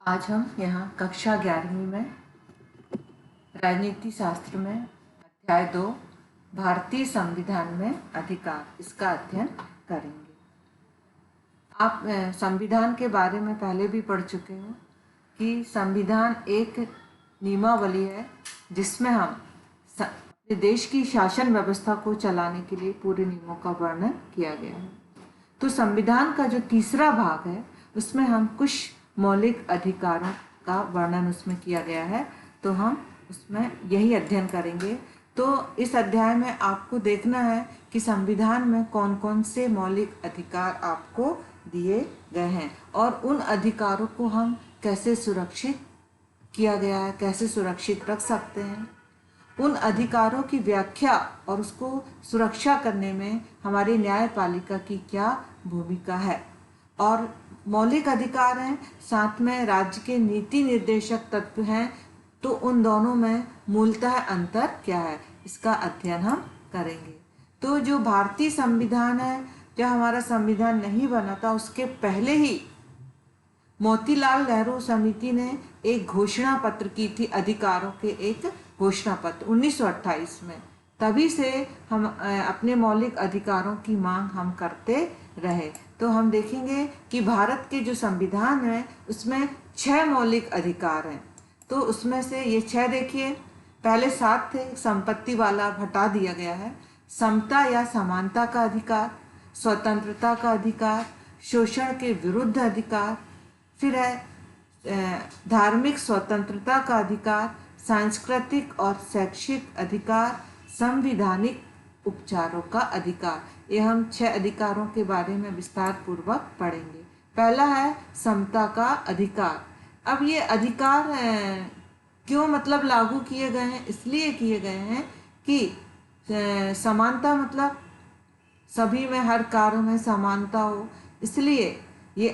आज हम यहाँ कक्षा 11वीं में राजनीति शास्त्र में अध्याय 2 भारतीय संविधान में अधिकार इसका अध्ययन करेंगे। आप संविधान के बारे में पहले भी पढ़ चुके हो कि संविधान एक नियमावली है जिसमें हम अपने देश की शासन व्यवस्था को चलाने के लिए पूरे नियमों का वर्णन किया गया है। तो संविधान का जो तीसरा भाग है उसमें हम कुछ मौलिक अधिकारों का वर्णन उसमें किया गया है, तो हम उसमें यही अध्ययन करेंगे। तो इस अध्याय में आपको देखना है कि संविधान में कौन कौन से मौलिक अधिकार आपको दिए गए हैं और उन अधिकारों को हम कैसे सुरक्षित किया गया है, कैसे सुरक्षित रख सकते हैं। उन अधिकारों की व्याख्या और उसको सुरक्षा करने में हमारी न्यायपालिका की क्या भूमिका है। और मौलिक अधिकार हैं, साथ में राज्य के नीति निर्देशक तत्व हैं, तो उन दोनों में मूलतः अंतर क्या है इसका अध्ययन हम करेंगे। तो जो भारतीय संविधान है, जब हमारा संविधान नहीं बना था उसके पहले ही मोतीलाल नेहरू समिति ने एक घोषणा पत्र की थी, अधिकारों के एक घोषणा पत्र 1928 में। तभी से हम अपने मौलिक अधिकारों की मांग हम करते रहे। तो हम देखेंगे कि भारत के जो संविधान है उसमें 6 मौलिक अधिकार हैं। तो उसमें से ये 6 देखिए, पहले 7 थे, संपत्ति वाला हटा दिया गया है। समता या समानता का अधिकार, स्वतंत्रता का अधिकार, शोषण के विरुद्ध अधिकार, फिर है धार्मिक स्वतंत्रता का अधिकार, सांस्कृतिक और शैक्षिक अधिकार, संवैधानिक उपचारों का अधिकार। ये हम 6 अधिकारों के बारे में विस्तार पूर्वक पढ़ेंगे। पहला है समता का अधिकार। अब ये अधिकार क्यों मतलब लागू किए गए हैं? इसलिए किए गए हैं कि समानता मतलब सभी में हर कार्य में समानता हो, इसलिए ये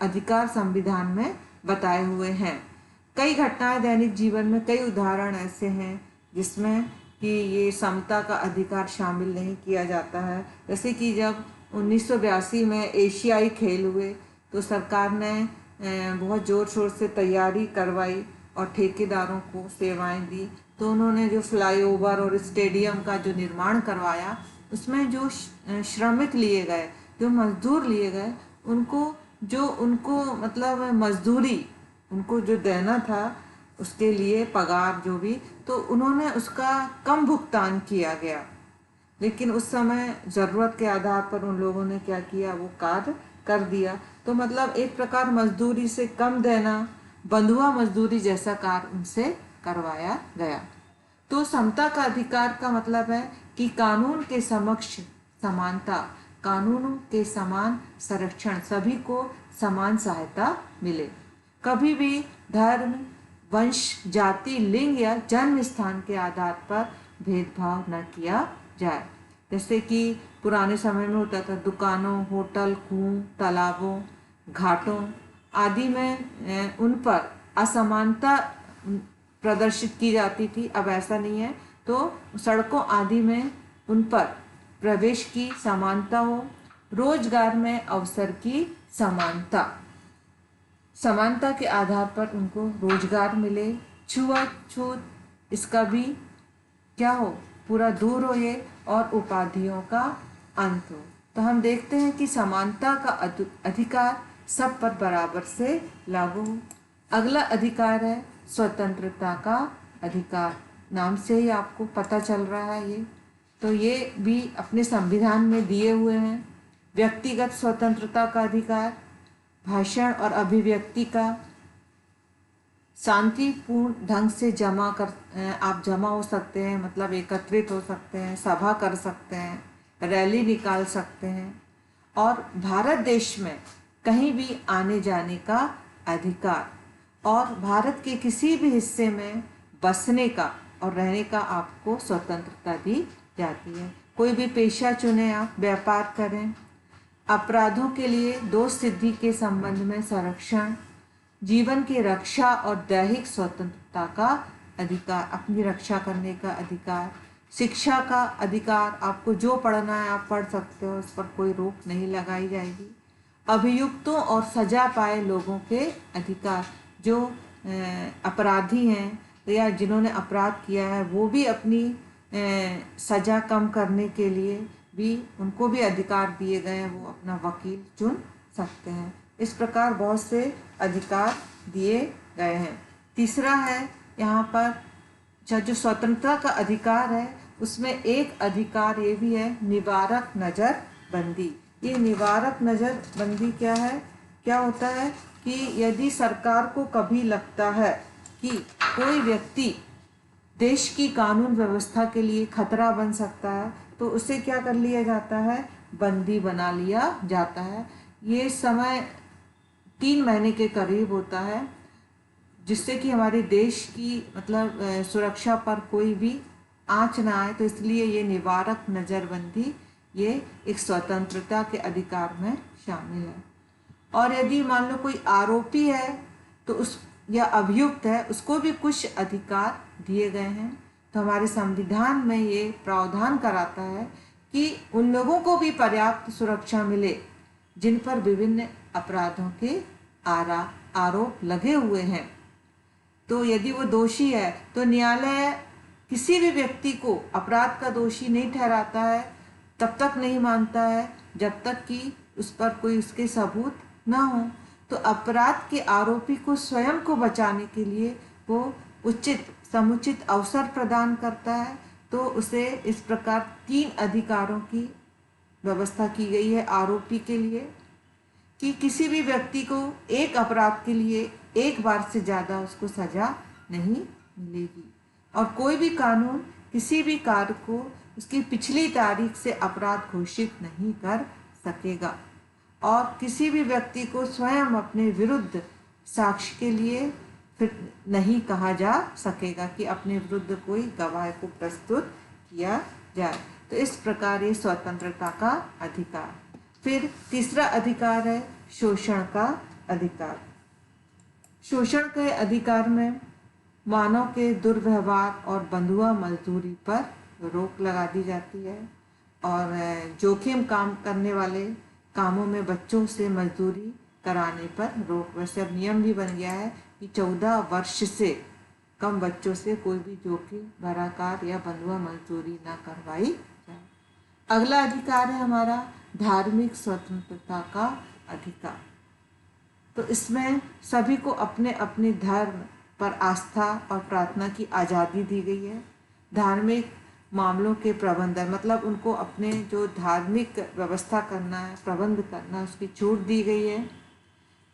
अधिकार संविधान में बताए हुए हैं। कई घटनाएं दैनिक जीवन में, कई उदाहरण ऐसे हैं जिसमें कि ये समता का अधिकार शामिल नहीं किया जाता है। जैसे कि जब 1982 में एशियाई खेल हुए तो सरकार ने बहुत ज़ोर शोर से तैयारी करवाई और ठेकेदारों को सेवाएं दी। तो उन्होंने जो फ्लाईओवर और स्टेडियम का जो निर्माण करवाया, उसमें जो श्रमिक लिए गए, जो मजदूर लिए गए, उनको मतलब मजदूरी उनको जो देना था उसके लिए पगार जो भी, तो उन्होंने उसका कम भुगतान किया गया। लेकिन उस समय ज़रूरत के आधार पर उन लोगों ने क्या किया, वो कार्य कर दिया। तो मतलब एक प्रकार मजदूरी से कम देना, बंधुआ मजदूरी जैसा कार्य उनसे करवाया गया। तो समता का अधिकार का मतलब है कि कानून के समक्ष समानता, कानूनों के समान संरक्षण, सभी को समान सहायता मिले। कभी भी धर्म, वंश, जाति, लिंग या जन्म स्थान के आधार पर भेदभाव न किया जाए। जैसे कि पुराने समय में होता था, दुकानों, होटल, कुओं, तालाबों, घाटों आदि में उन पर असमानता प्रदर्शित की जाती थी। अब ऐसा नहीं है। तो सड़कों आदि में उन पर प्रवेश की समानता हो। रोजगार में अवसर की समानता, समानता के आधार पर उनको रोजगार मिले। छुआछूत इसका भी क्या हो, पूरा दूर हो ये, और उपाधियों का अंत हो। तो हम देखते हैं कि समानता का अधिकार सब पर बराबर से लागू हो। अगला अधिकार है स्वतंत्रता का अधिकार। नाम से ही आपको पता चल रहा है ये। तो ये भी अपने संविधान में दिए हुए हैं। व्यक्तिगत स्वतंत्रता का अधिकार, भाषण और अभिव्यक्ति का, शांतिपूर्ण ढंग से आप जमा हो सकते हैं, मतलब एकत्रित हो सकते हैं, सभा कर सकते हैं, रैली निकाल सकते हैं, और भारत देश में कहीं भी आने जाने का अधिकार, और भारत के किसी भी हिस्से में बसने का और रहने का आपको स्वतंत्रता दी जाती है। कोई भी पेशा चुने, आप व्यापार करें। अपराधों के लिए दोष सिद्धि के संबंध में संरक्षण, जीवन की रक्षा और दैहिक स्वतंत्रता का अधिकार, अपनी रक्षा करने का अधिकार, शिक्षा का अधिकार, आपको जो पढ़ना है आप पढ़ सकते हो, उस पर कोई रोक नहीं लगाई जाएगी। अभियुक्तों और सजा पाए लोगों के अधिकार, जो अपराधी हैं या जिन्होंने अपराध किया है वो भी अपनी सजा कम करने के लिए भी उनको भी अधिकार दिए गए हैं, वो अपना वकील चुन सकते हैं। इस प्रकार बहुत से अधिकार दिए गए हैं। तीसरा है यहाँ पर जो स्वतंत्रता का अधिकार है उसमें एक अधिकार ये भी है, निवारक नज़रबंदी। ये निवारक नज़रबंदी क्या है, क्या होता है कि यदि सरकार को कभी लगता है कि कोई व्यक्ति देश की कानून व्यवस्था के लिए खतरा बन सकता है तो उसे क्या कर लिया जाता है, बंदी बना लिया जाता है। ये समय 3 महीने के करीब होता है, जिससे कि हमारे देश की मतलब सुरक्षा पर कोई भी आँच ना आए। तो इसलिए ये निवारक नज़रबंदी ये एक स्वतंत्रता के अधिकार में शामिल है। और यदि मान लो कोई आरोपी है तो उस या अभियुक्त है, उसको भी कुछ अधिकार दिए गए हैं। तो हमारे संविधान में ये प्रावधान कराता है कि उन लोगों को भी पर्याप्त सुरक्षा मिले जिन पर विभिन्न अपराधों के आरोप लगे हुए हैं। तो यदि वो दोषी है तो न्यायालय किसी भी व्यक्ति को अपराध का दोषी नहीं ठहराता है, तब तक नहीं मानता है जब तक कि उस पर कोई उसके सबूत ना हो। तो अपराध के आरोपी को स्वयं को बचाने के लिए वो उचित समुचित अवसर प्रदान करता है। तो उसे इस प्रकार 3 अधिकारों की व्यवस्था की गई है आरोपी के लिए कि किसी भी व्यक्ति को एक अपराध के लिए एक बार से ज़्यादा उसको सज़ा नहीं मिलेगी, और कोई भी कानून किसी भी कार्य को उसकी पिछली तारीख से अपराध घोषित नहीं कर सकेगा, और किसी भी व्यक्ति को स्वयं अपने विरुद्ध साक्ष्य के लिए फिर नहीं कहा जा सकेगा कि अपने विरुद्ध कोई गवाह को प्रस्तुत किया जाए। तो इस प्रकार ये स्वतंत्रता का अधिकार। फिर तीसरा अधिकार है शोषण का अधिकार। शोषण के अधिकार में मानव के दुर्व्यवहार और बंधुआ मजदूरी पर रोक लगा दी जाती है, और जोखिम काम करने वाले कामों में बच्चों से मजदूरी कराने पर रोक। वैसे अब नियम भी बन गया है कि 14 वर्ष से कम बच्चों से कोई भी जोखिम भरा कार्य या बंधुआ मजदूरी ना करवाई जाए। अगला अधिकार है हमारा धार्मिक स्वतंत्रता का अधिकार। तो इसमें सभी को अपने अपने धर्म पर आस्था और प्रार्थना की आज़ादी दी गई है। धार्मिक मामलों के प्रबंधन मतलब उनको अपने जो धार्मिक व्यवस्था करना है, प्रबंध करना है, उसकी छूट दी गई है।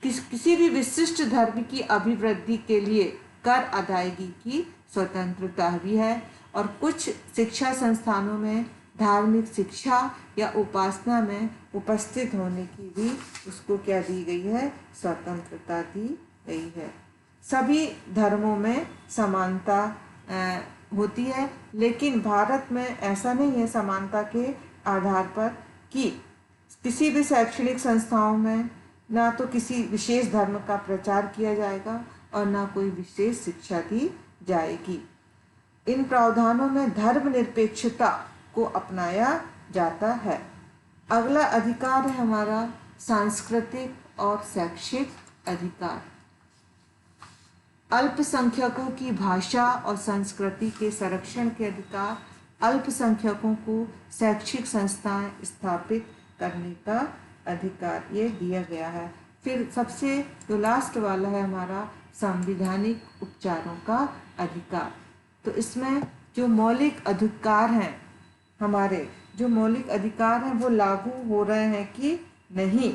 किसी भी विशिष्ट धर्म की अभिवृद्धि के लिए कर अदायगी की स्वतंत्रता भी है, और कुछ शिक्षा संस्थानों में धार्मिक शिक्षा या उपासना में उपस्थित होने की भी उसको क्या दी गई है, स्वतंत्रता दी गई है। सभी धर्मों में समानता होती है, लेकिन भारत में ऐसा नहीं है समानता के आधार पर कि किसी भी शैक्षणिक संस्थाओं में ना तो किसी विशेष धर्म का प्रचार किया जाएगा और ना कोई विशेष शिक्षा दी जाएगी। इन प्रावधानों में धर्मनिरपेक्षता को अपनाया जाता है। अगला अधिकार है हमारा सांस्कृतिक और शैक्षिक अधिकार। अल्पसंख्यकों की भाषा और संस्कृति के संरक्षण के अधिकार, अल्पसंख्यकों को शैक्षिक संस्थाएं स्थापित करने का अधिकार ये दिया गया है। फिर सबसे जो लास्ट वाला है हमारा संवैधानिक उपचारों का अधिकार। तो इसमें जो मौलिक अधिकार हैं, हमारे जो मौलिक अधिकार हैं वो लागू हो रहे हैं कि नहीं,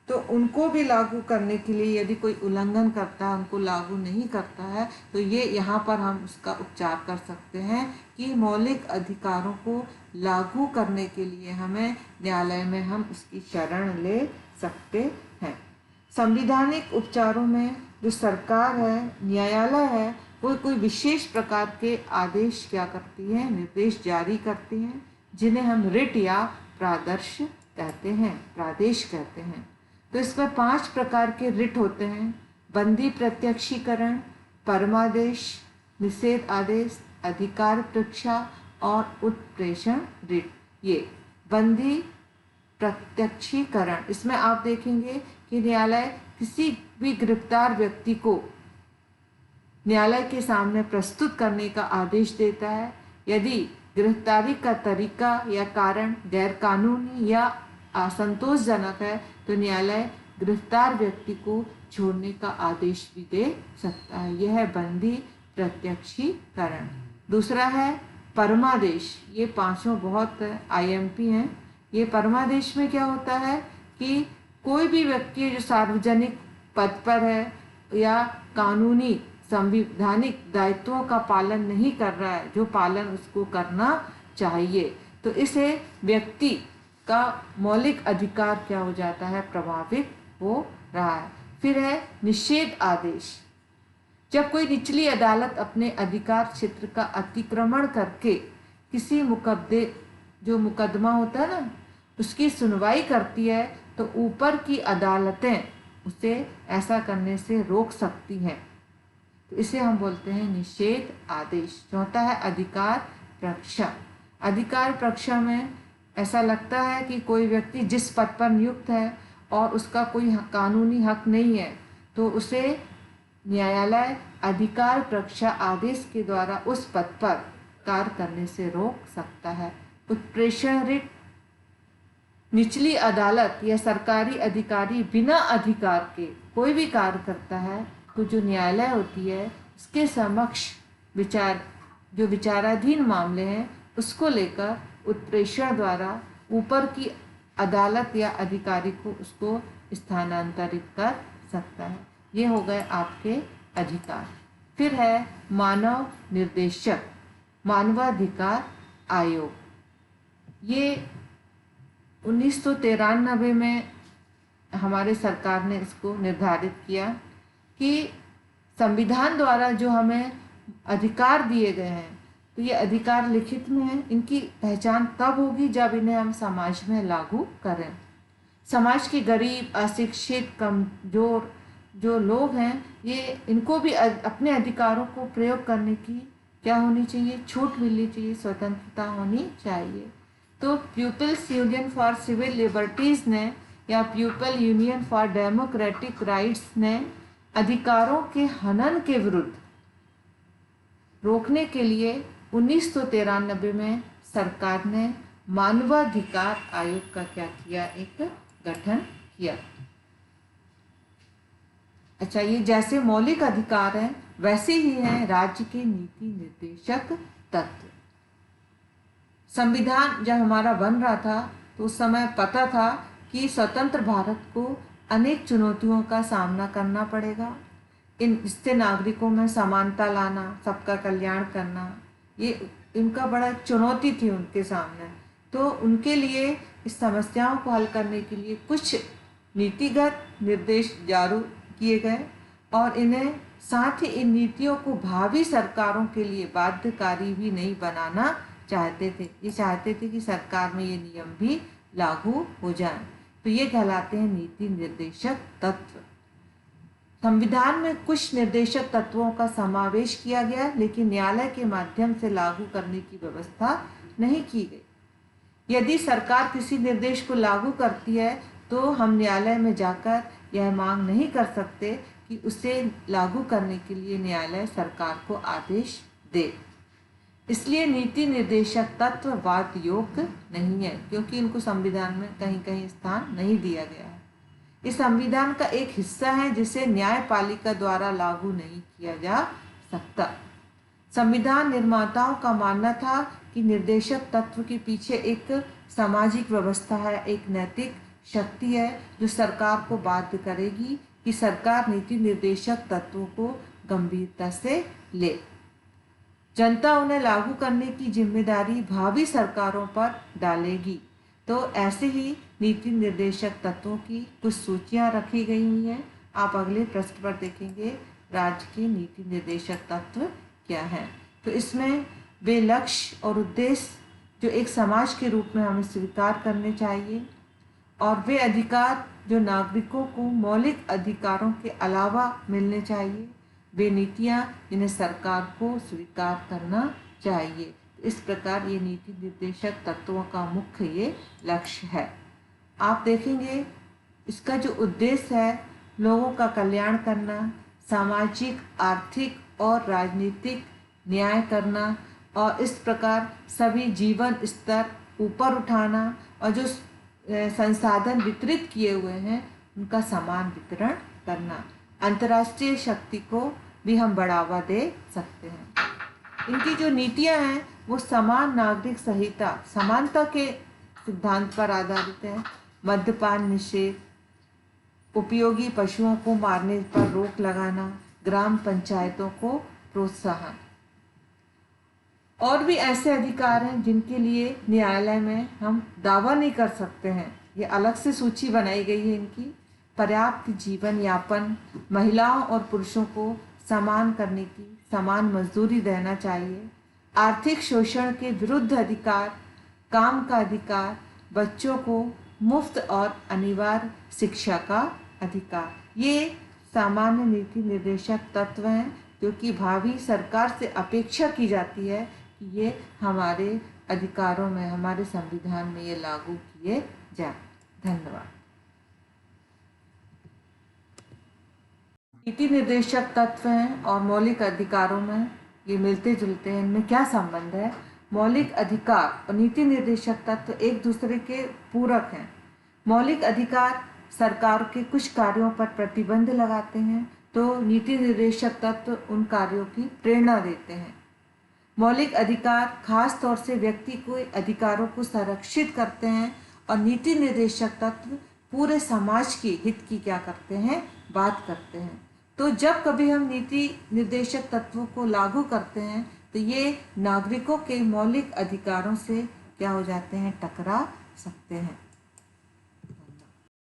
तो उनको भी लागू करने के लिए यदि कोई उल्लंघन करता है, उनको लागू नहीं करता है, तो ये यहाँ पर हम उसका उपचार कर सकते हैं कि मौलिक अधिकारों को लागू करने के लिए हमें न्यायालय में हम उसकी शरण ले सकते हैं। संवैधानिक उपचारों में जो सरकार है, न्यायालय है, वो कोई विशेष प्रकार के आदेश क्या करती है, निर्देश जारी करती हैं, जिन्हें हम रिट या प्रादर्श कहते हैं, प्रादेश कहते हैं। तो इसमें 5 प्रकार के रिट होते हैं: बंदी प्रत्यक्षीकरण, परमादेश, निषेध आदेश, अधिकार परीक्षा और उत्प्रेषण रिट। ये बंदी प्रत्यक्षीकरण, इसमें आप देखेंगे कि न्यायालय किसी भी गिरफ्तार व्यक्ति को न्यायालय के सामने प्रस्तुत करने का आदेश देता है। यदि गिरफ्तारी का तरीका या कारण गैरकानूनी या असंतोषजनक है तो न्यायालय गिरफ्तार व्यक्ति को छोड़ने का आदेश भी दे सकता है। यह है बंदी प्रत्यक्षीकरण। दूसरा है परमादेश। ये पांचों बहुत IMP हैं। ये परमादेश में क्या होता है कि कोई भी व्यक्ति जो सार्वजनिक पद पर है या कानूनी संवैधानिक दायित्वों का पालन नहीं कर रहा है, जो पालन उसको करना चाहिए, तो इसे व्यक्ति का मौलिक अधिकार क्या हो जाता है, प्रभावित हो रहा है। फिर है निषेध आदेश। जब कोई निचली अदालत अपने अधिकार क्षेत्र का अतिक्रमण करके किसी जो मुकदमा होता है ना, उसकी सुनवाई करती है तो ऊपर की अदालतें उसे ऐसा करने से रोक सकती हैं, तो इसे हम बोलते हैं निषेध आदेश। चौथा है अधिकार परीक्षा। अधिकार परीक्षा में ऐसा लगता है कि कोई व्यक्ति जिस पद पर नियुक्त है और उसका कोई कानूनी हक नहीं है, तो उसे न्यायालय अधिकार परीक्षा आदेश के द्वारा उस पद पर कार्य करने से रोक सकता है। उत्प्रेषण निचली अदालत या सरकारी अधिकारी बिना अधिकार के कोई भी कार्य करता है तो जो न्यायालय होती है उसके समक्ष विचाराधीन मामले हैं उसको लेकर उत्प्रेषण द्वारा ऊपर की अदालत या अधिकारी को उसको स्थानांतरित कर सकता है। ये हो गए आपके अधिकार। फिर है मानव निर्देशक मानवाधिकार आयोग। ये 1993 में हमारे सरकार ने इसको निर्धारित किया कि संविधान द्वारा जो हमें अधिकार दिए गए हैं, तो ये अधिकार लिखित में हैं। इनकी पहचान तब होगी जब इन्हें हम समाज में लागू करें। समाज के गरीब, अशिक्षित, कमजोर जो लोग हैं, ये इनको भी अपने अधिकारों को प्रयोग करने की क्या होनी चाहिए, छूट मिलनी चाहिए, स्वतंत्रता होनी चाहिए। तो peoples union for civil liberties ने या people union for democratic rights ने अधिकारों के हनन के विरुद्ध रोकने के लिए 1993 में सरकार ने मानवाधिकार आयोग का क्या किया, एक गठन किया। अच्छा, ये जैसे मौलिक अधिकार हैं वैसे ही हैं राज्य के नीति निर्देशक तत्व। संविधान जब हमारा बन रहा था तो उस समय पता था कि स्वतंत्र भारत को अनेक चुनौतियों का सामना करना पड़ेगा। इससे नागरिकों में समानता लाना, सबका कल्याण करना, ये इनका बड़ा चुनौती थी उनके सामने। तो उनके लिए इस समस्याओं को हल करने के लिए कुछ नीतिगत निर्देश जारी किए गए और इन्हें साथ ही इन नीतियों को भावी सरकारों के लिए बाध्यकारी भी नहीं बनाना चाहते थे। ये चाहते थे कि सरकार में ये नियम भी लागू हो जाए। तो ये कहलाते हैं नीति निर्देशक तत्व। संविधान में कुछ निर्देशक तत्वों का समावेश किया गया, लेकिन न्यायालय के माध्यम से लागू करने की व्यवस्था नहीं की गई। यदि सरकार किसी निर्देश को लागू करती है तो हम न्यायालय में जाकर यह मांग नहीं कर सकते कि उसे लागू करने के लिए न्यायालय सरकार को आदेश दे। इसलिए नीति निर्देशक तत्व वाद योग्य नहीं है, क्योंकि इनको संविधान में कहीं कहीं स्थान नहीं दिया गया है। इस संविधान का एक हिस्सा है जिसे न्यायपालिका द्वारा लागू नहीं किया जा सकता। संविधान निर्माताओं का मानना था कि निर्देशक तत्व के पीछे एक सामाजिक व्यवस्था है, एक नैतिक शक्ति है जो सरकार को बाध्य करेगी कि सरकार नीति निर्देशक तत्वों को गंभीरता से ले। जनता उन्हें लागू करने की जिम्मेदारी भावी सरकारों पर डालेगी। तो ऐसे ही नीति निर्देशक तत्वों की कुछ सूचियां रखी गई हुई हैं। आप अगले पृष्ठ पर देखेंगे राज्य के नीति निर्देशक तत्व क्या हैं। तो इसमें वे लक्ष्य और उद्देश्य जो एक समाज के रूप में हमें स्वीकार करने चाहिए, और वे अधिकार जो नागरिकों को मौलिक अधिकारों के अलावा मिलने चाहिए, वे नीतियाँ जिन्हें सरकार को स्वीकार करना चाहिए। इस प्रकार ये नीति निर्देशक तत्वों का मुख्य ये लक्ष्य है। आप देखेंगे इसका जो उद्देश्य है लोगों का कल्याण करना, सामाजिक, आर्थिक और राजनीतिक न्याय करना और इस प्रकार सभी जीवन स्तर ऊपर उठाना और जो संसाधन वितरित किए हुए हैं उनका समान वितरण करना। अंतर्राष्ट्रीय शक्ति को भी हम बढ़ावा दे सकते हैं। इनकी जो नीतियां हैं वो समान नागरिक संहिता, समानता के सिद्धांत पर आधारित है। मद्यपान निषेध, उपयोगी पशुओं को मारने पर रोक लगाना, ग्राम पंचायतों को प्रोत्साहन। और भी ऐसे अधिकार हैं जिनके लिए न्यायालय में हम दावा नहीं कर सकते हैं, ये अलग से सूची बनाई गई है इनकी। पर्याप्त जीवन यापन, महिलाओं और पुरुषों को समान करने की, समान मजदूरी देना चाहिए, आर्थिक शोषण के विरुद्ध अधिकार, काम का अधिकार, बच्चों को मुफ्त और अनिवार्य शिक्षा का अधिकार। ये सामान्य नीति निर्देशक तत्व हैं जो कि भावी सरकार से अपेक्षा की जाती है कि ये हमारे अधिकारों में, हमारे संविधान में ये लागू किए जाए। धन्यवाद। नीति निर्देशक तत्व हैं और मौलिक अधिकारों में ये मिलते जुलते हैं। इनमें क्या संबंध है? मौलिक अधिकार और नीति निर्देशक तत्व एक दूसरे के पूरक हैं। मौलिक अधिकार सरकार के कुछ कार्यों पर प्रतिबंध लगाते हैं तो नीति निर्देशक तत्व उन कार्यों की प्रेरणा देते हैं। मौलिक अधिकार खास तौर से व्यक्ति के अधिकारों को संरक्षित करते हैं और नीति निर्देशक तत्व पूरे समाज के हित की क्या करते हैं? बात करते हैं। तो जब कभी हम नीति निर्देशक तत्वों को लागू करते हैं तो ये नागरिकों के मौलिक अधिकारों से क्या हो जाते हैं? टकरा सकते हैं।